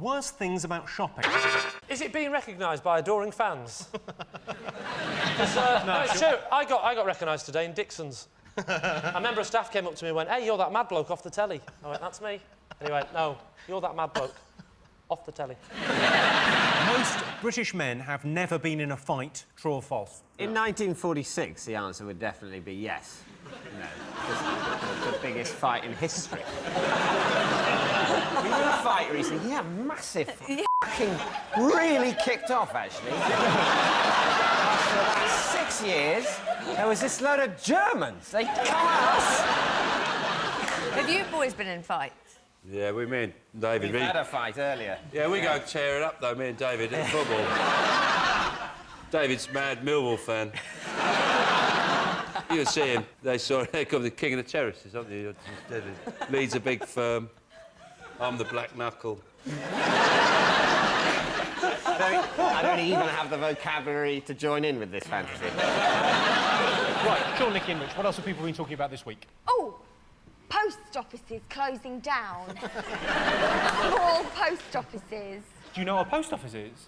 worst things about shopping. Is it being recognised by adoring fans? No, it's true. I got recognised today in Dixon's. A member of staff came up to me and went, "Hey, you're that mad bloke off the telly." I went, "That's me." And he went, "No, you're that mad bloke off the telly." Most British men have never been in a fight, true or false? In 1946, the answer would definitely be yes. No, the biggest fight in history. We were in a fight recently. Yeah, massive. Fucking really kicked off, actually. After about 6 years, there was this load of Germans. They come at us. Have you boys been in fights? Yeah, me and David. We had a fight earlier. Yeah, we go tear it up, though, me and David, in football. David's mad Millwall fan. You can see him. They call the king of the terraces, don't they? Leads a big firm. I'm the black knuckle. I don't even have the vocabulary to join in with this fantasy. Right, Sean, Nicky and Rich, what else have people been talking about this week? Oh, post offices closing down. Small post offices. Do you know what a post office is?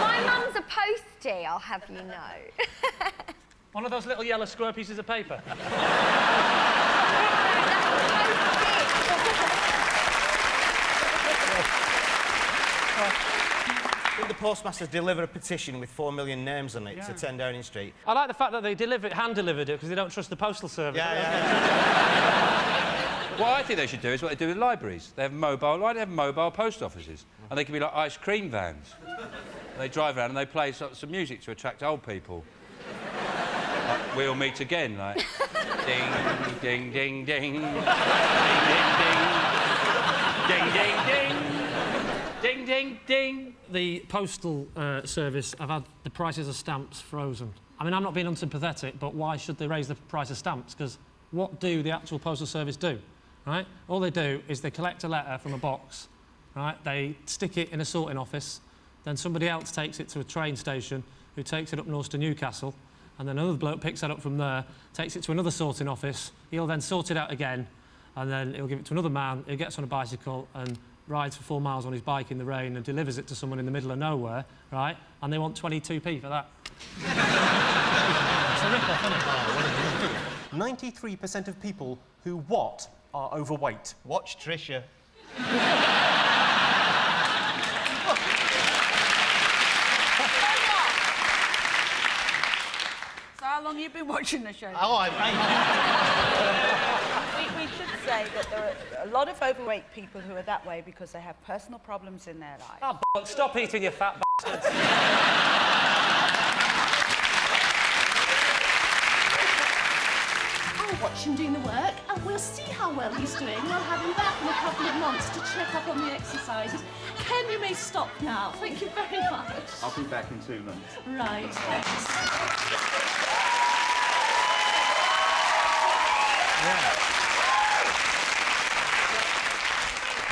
My mum's a postie, I'll have you know. One of those little yellow square pieces of paper. I think the postmasters deliver a petition with 4 million names on it to 10 Downing Street. I like the fact that they hand-delivered it because they don't trust the postal service. What I think they should do is what they do with libraries. They have mobile post offices. And they can be like ice cream vans. They drive around and they play some music to attract old people. Like, we'll meet again, like... ding, ding, ding, ding. Ding, ding, ding. Ding, ding, ding. Ding, ding, ding. The postal service have had the prices of stamps frozen. I mean, I'm not being unsympathetic, but why should they raise the price of stamps? Because what do the actual postal service do, right? All they do is they collect a letter from a box, right? They stick it in a sorting office, then somebody else takes it to a train station, who takes it up north to Newcastle, and then another bloke picks that up from there, takes it to another sorting office, he'll then sort it out again, and then he'll give it to another man, who gets on a bicycle and rides for 4 miles on his bike in the rain and delivers it to someone in the middle of nowhere, right? And they want 22p for that. It's a rip-off, isn't it? 93% of people who what are overweight? Watch Trisha. So how long have you been watching the show? Oh, We should say that there are a lot of overweight people who are that way because they have personal problems in their life. Oh, stop eating, you fat bastards. I'll watch him doing the work and we'll see how well he's doing. We'll have him back in a couple of months to check up on the exercises. Ken, you may stop now. Thank you very much. I'll be back in 2 months. Right, thanks.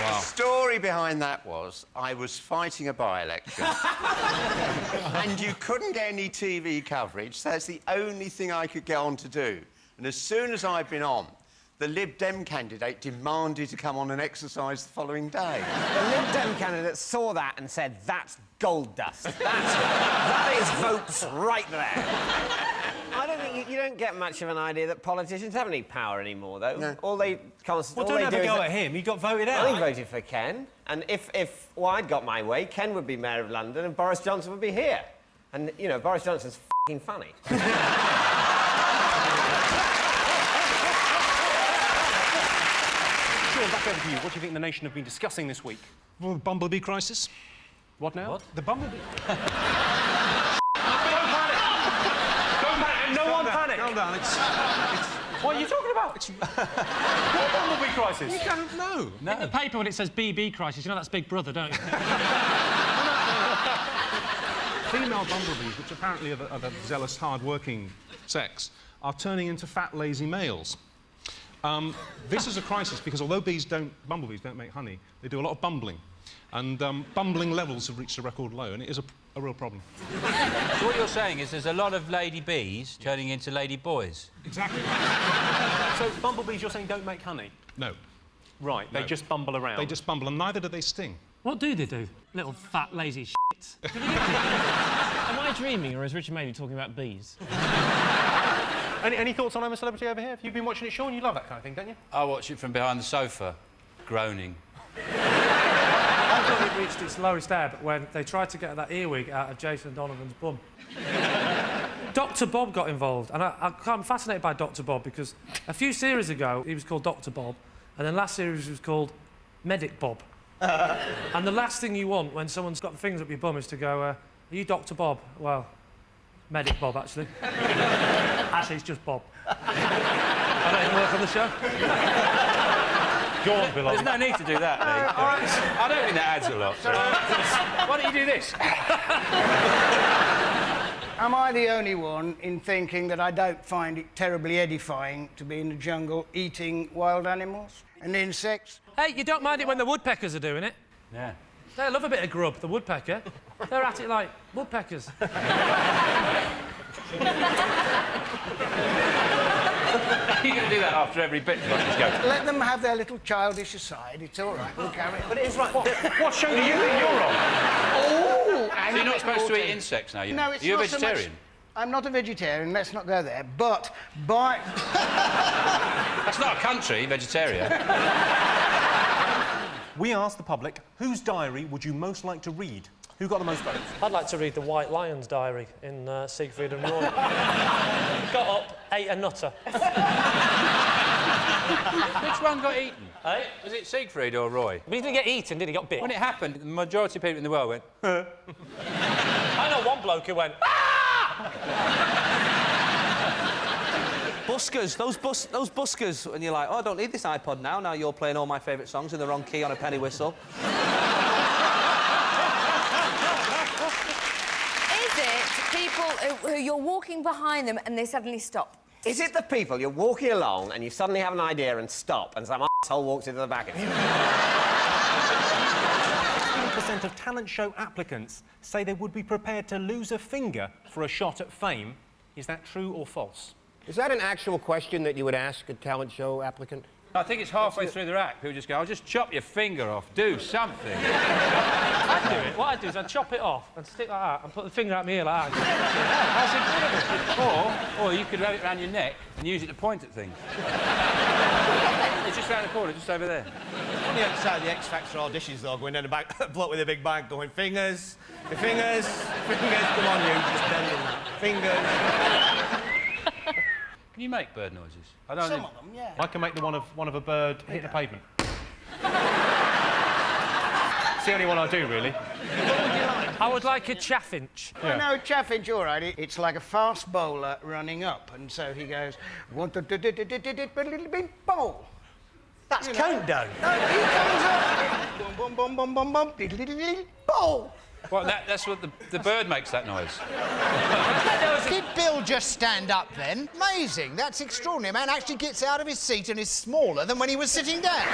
Wow. The story behind that was I was fighting a by-election and you couldn't get any TV coverage, so that's the only thing I could get on to do. And as soon as I'd been on, the Lib Dem candidate demanded to come on and exercise the following day. The Lib Dem candidate saw that and said, "That's gold dust. That is votes right there." I don't think you don't get much of an idea that politicians have any power anymore, though. No. All they constantly Well, don't have a go at him. He got voted out. I voted for Ken, and if I'd got my way, Ken would be mayor of London and Boris Johnson would be here. And you know, Boris Johnson's f***ing funny. Sean, back over to you. What do you think the nation have been discussing this week? Well, the Bumblebee crisis. What now? What? The Bumblebee. Don't panic! No one panic! Calm down, it's... What are you talking about? What Bumblebee crisis? You don't know. No. In the paper, when it says BB crisis, you know that's Big Brother, don't you? Female bumblebees, which apparently are the zealous, hard-working sex, are turning into fat, lazy males. This is a crisis because although bumblebees don't make honey, they do a lot of bumbling. And bumbling levels have reached a record low, and it is a real problem. So what you're saying is there's a lot of lady bees turning into lady boys? Exactly. So bumblebees, you're saying, don't make honey? No. Right, No. they just bumble around. They just bumble, and neither do they sting. What do they do? Little fat, lazy shits. Am I dreaming, or is Richard Madeley talking about bees? Any thoughts on I'm a Celebrity over here? Have you been watching it, Sean? You love that kind of thing, don't you? I watch it from behind the sofa, groaning. I thought it reached its lowest ebb when they tried to get that earwig out of Jason Donovan's bum. Dr. Bob got involved, and I'm fascinated by Dr. Bob because a few series ago he was called Dr. Bob, and then last series he was called Medic Bob. And the last thing you want when someone's got the fingers up your bum is to go, are you Dr. Bob? Well, Medic Bob, actually. Actually, it's just Bob. I don't even work on the show. Go on, Bill. There's no need to do that, Lee. All right. I don't think that adds a lot. Why don't you do this? Am I the only one in thinking that I don't find it terribly edifying to be in the jungle eating wild animals and insects? Hey, you don't mind it when the woodpeckers are doing it? Yeah. They love a bit of grub, the woodpecker. They're at it like woodpeckers. You're going to do that after every bit. Let them have their little childish aside. It's all right. We'll carry on. But it is right. What show do you think you're on? Oh, So you're not supposed to eat insects now? No, it's Are you a not so much- vegetarian? I'm not a vegetarian. Let's not go there. But by... That's not a country, vegetarian. We asked the public, whose diary would you most like to read? Who got the most votes? I'd like to read the White Lion's diary in Siegfried and Roy. Got up, ate a nutter. Which one got eaten? Eh? Was it Siegfried or Roy? But he didn't get eaten, did he? He got bit. When it happened, the majority of people in the world went, I know one bloke who went, ah! Buskers, those buskers, and you're like, oh, I don't need this iPod now you're playing all my favourite songs in the wrong key on a penny whistle. Is it people who you're walking behind them and they suddenly stop? Is it the people you're walking along and you suddenly have an idea and stop and some asshole walks into the back of you? 16% of talent show applicants say they would be prepared to lose a finger for a shot at fame. Is that true or false? Is that an actual question that you would ask a talent show applicant? I think it's halfway through their act. People just go, I'll just chop your finger off. Do something. I'd do it. What I'd do is I'd chop it off and stick like that and put the finger out my ear like that. That's incredible. Or you could have it around your neck and use it to point at things. It's just round the corner, just over there. On the outside of the X Factor auditions, though, going down the back, a bloke with a big bag going, fingers, your fingers, fingers, come on, you, just bending that. Fingers. Can you make bird noises? I Some of them, yeah. I can make the one of a bird hitting the pavement. It's the only one I do, really. I would like a chaffinch. Yeah. No, chaffinch, all right. It's like a fast bowler running up, and so he goes, bowl. That's countdown. No, he comes up, bum, bum, bum, bum, bum, bowl. Well, that's what the bird makes that noise. Did Bill just stand up then? Amazing. That's extraordinary. A man actually gets out of his seat and is smaller than when he was sitting down.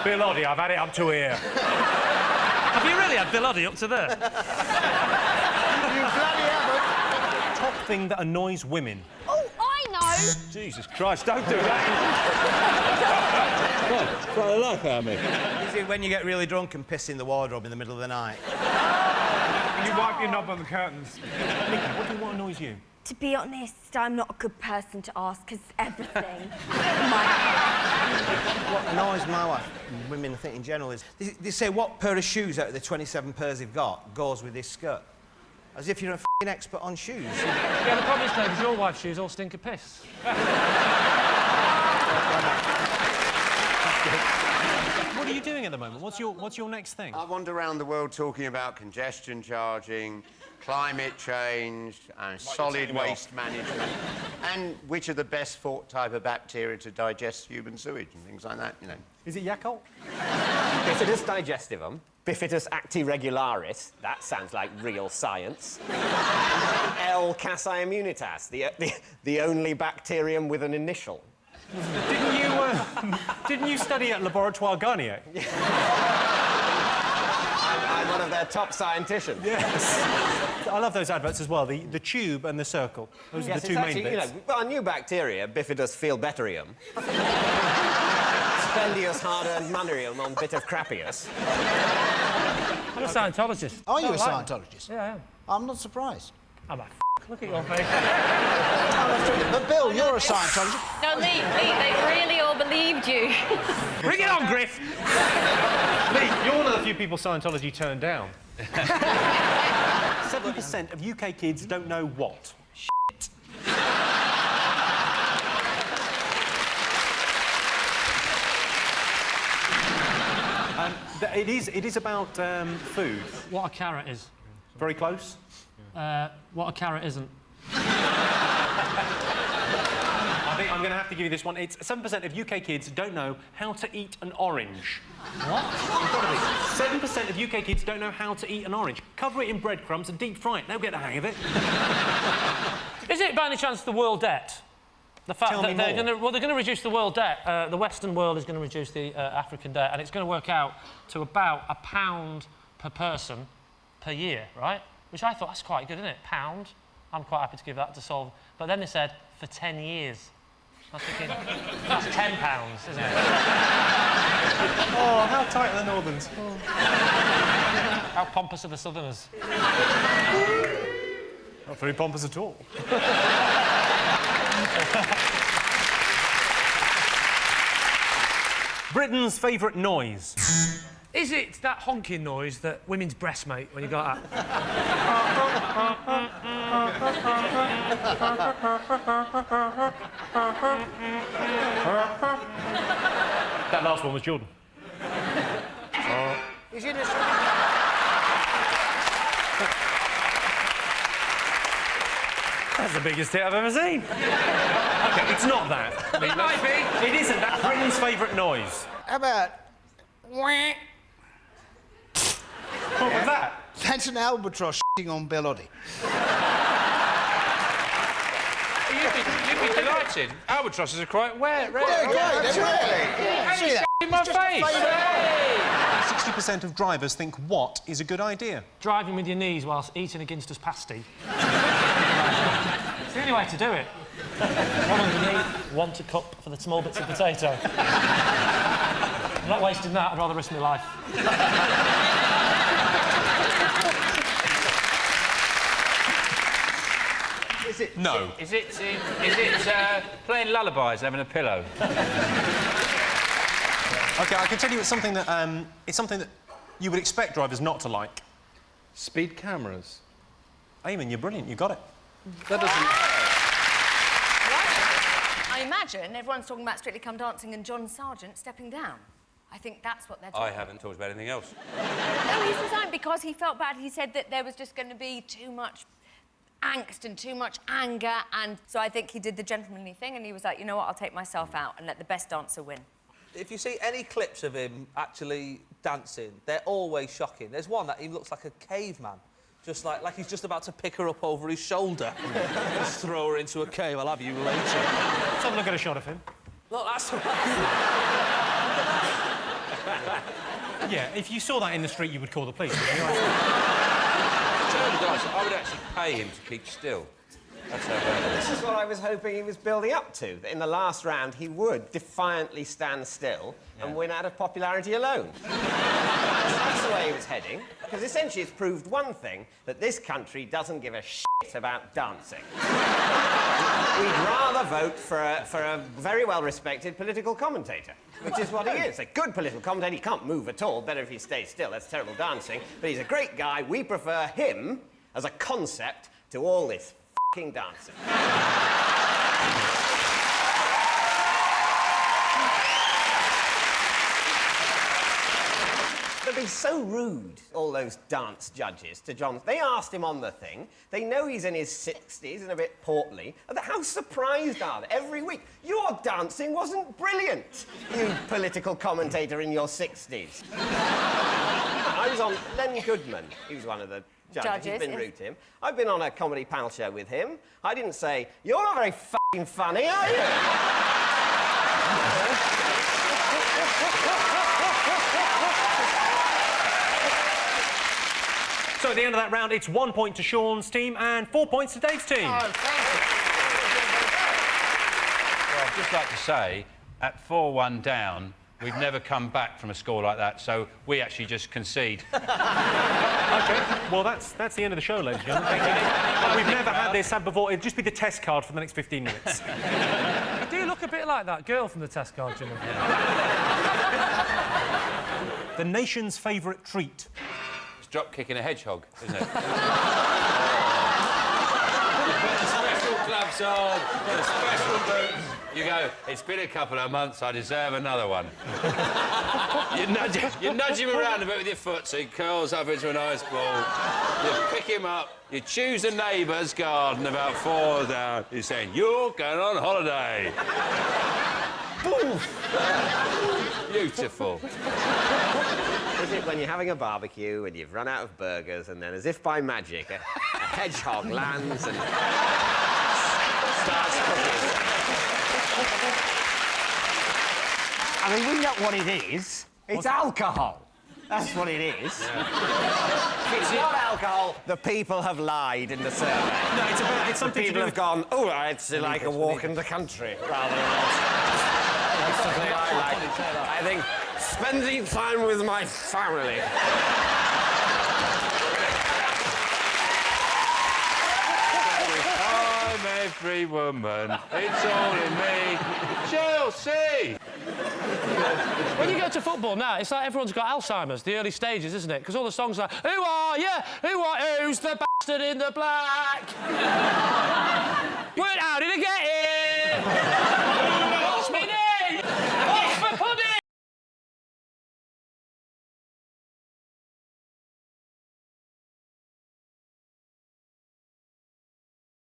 Bill Oddie, I've had it up to here. Have you really had Bill Oddie up to there? You bloody haven't. Top thing that annoys women. Oh, I know! Jesus Christ, don't do that. That's what I like, Amy. Is it when you get really drunk and piss in the wardrobe in the middle of the night? You wipe your knob on the curtains. Nikki, what annoys you? To be honest, I'm not a good person to ask, because everything... What annoys my wife, women I think in general, is they say what pair of shoes out of the 27 pairs they've got goes with this skirt. As if you're a f***ing expert on shoes. Yeah, the problem is, Dave, is your wife's shoes all stink of piss. What are you doing at the moment? What's your next thing? I wander around the world talking about congestion charging, climate change, and solid waste management, and which are the best fought type of bacteria to digest human sewage and things like that, you know. Is it Yakult? Bifidus digestivum, Bifidus actiregularis, that sounds like real science. L. casei immunitas, the only bacterium with an initial. Didn't you study at Laboratoire Garnier? I'm one of their top scienticians. Yes. I love those adverts as well, the tube and the circle. Those are the two main bits. You know, we've got a new bacteria, Bifidus fieldbetterium. It's spendious, hard-earned money on bit of crappius. I'm a Scientologist. Are you a Don't like Scientologist? Yeah, I am. I'm not surprised. I'm like, look at your face. But Bill, you're a Scientologist. No, Lee, they really all believed you. Bring it on, Griff! Lee, you're one of the few people Scientology turned down. 7% of UK kids don't know what? Shit. It is about food. What a carrot is. Very close. What a carrot isn't. I think I'm going to have to give you this one. It's 7% of UK kids don't know how to eat an orange. What? 7% of UK kids don't know how to eat an orange. Cover it in breadcrumbs and deep fry it. They'll get the hang of it. Is it by any chance the world debt? The fact Tell that me they're more. going to reduce the world debt. The Western world is going to reduce the African debt, and it's going to work out to about £1 per person per year, right? Which I thought, that's quite good, isn't it? £1. I'm quite happy to give that to solve. But then they said, for 10 years. I was thinking, that's £10, isn't it? Oh, how tight are the Northerns? How pompous are the Southerners? Not very pompous at all. Britain's favourite noise. Is it that honking noise that women's breasts make when you go like that? That last one was Jordan. Is it a... That's the biggest hit I've ever seen. OK, it's not that. It might be. It isn't. That's Britain's favourite noise. How about... What was that? That's an albatross shitting on Bill Oddie. You'd be delighted. Albatrosses are quite rare. They're great, they're Yeah. See that? In my face. 60% of drivers think what is a good idea. Driving with your knees whilst eating a Ginster's pasty. It's the only way to do it. One underneath, one to cup for the small bits of potato. I'm not wasting that, I'd rather risk my life. Is it... No. Is it playing lullabies, having a pillow? OK, I can tell you it's something that you would expect drivers not to like. Speed cameras. Eamon, you're brilliant. You got it. That doesn't... I imagine everyone's talking about Strictly Come Dancing and John Sargent stepping down. I think that's what they're talking I haven't talked about anything else. No, he's resigned because he felt bad. He said that there was just going to be too much angst and too much anger, and so I think he did the gentlemanly thing, and he was like, you know what, I'll take myself out and let the best dancer win. If you see any clips of him actually dancing, they're always shocking. There's one that he looks like a caveman. Just like he's just about to pick her up over his shoulder. Just throw her into a cave. I'll have you later. Let's have a look at a shot of him. Look, that's... Yeah, if you saw that in the street, you would call the police. I would actually pay him to keep still. That's how bad it is. This is what I was hoping he was building up to, that in the last round he would defiantly stand still and win out of popularity alone. That's the way he was heading, because essentially it's proved one thing, that this country doesn't give a shit about dancing. We'd rather vote for a very well-respected political commentator, which is what he is. A good political commentator. He can't move at all. Better if he stays still. That's terrible dancing. But he's a great guy. We prefer him as a concept to all this f***ing dancing. They'd be so rude, all those dance judges, to John. They asked him on the thing. They know he's in his 60s and a bit portly. And how surprised are they every week? Your dancing wasn't brilliant, you political commentator in your 60s. I was on Len Goodman. He was one of the judges. He's been rude to him. I've been on a comedy panel show with him. I didn't say, you're not very f***ing funny, are you? So at the end of that round, it's 1 point to Sean's team and 4 points to Dave's team. Well, I'd just like to say, at 4-1 down, We've never come back from a score like that, so we actually just concede. OK, well, that's the end of the show, ladies and gentlemen. We've never had this before. It'd just be the test card for the next 15 minutes. You do look a bit like that girl from the test card, Jimmy. The nation's favourite treat. It's drop kicking a hedgehog, isn't it? Special gloves on, the special boots. You go, it's been a couple of months, I deserve another one. you nudge him around a bit with your foot so he curls up into an ice ball. You pick him up, you choose a neighbour's garden about 4 down. He's saying, you're going on holiday. Beautiful. Is it when you're having a barbecue and you've run out of burgers and then, as if by magic, a hedgehog lands and starts cooking? I mean, we know what it is. It's alcohol. That's what it is. Yeah. If it's not alcohol, the people have lied in the survey. No, it's something people have gone, oh, it's like a walk in the country, rather than... That's something I like. I think spending time with my family. I'm every woman, it's all in me. Chelsea! When you go to football now, it's like everyone's got Alzheimer's, the early stages, isn't it? Because all the songs are like, who are you? Who's the bastard in the black? How did I get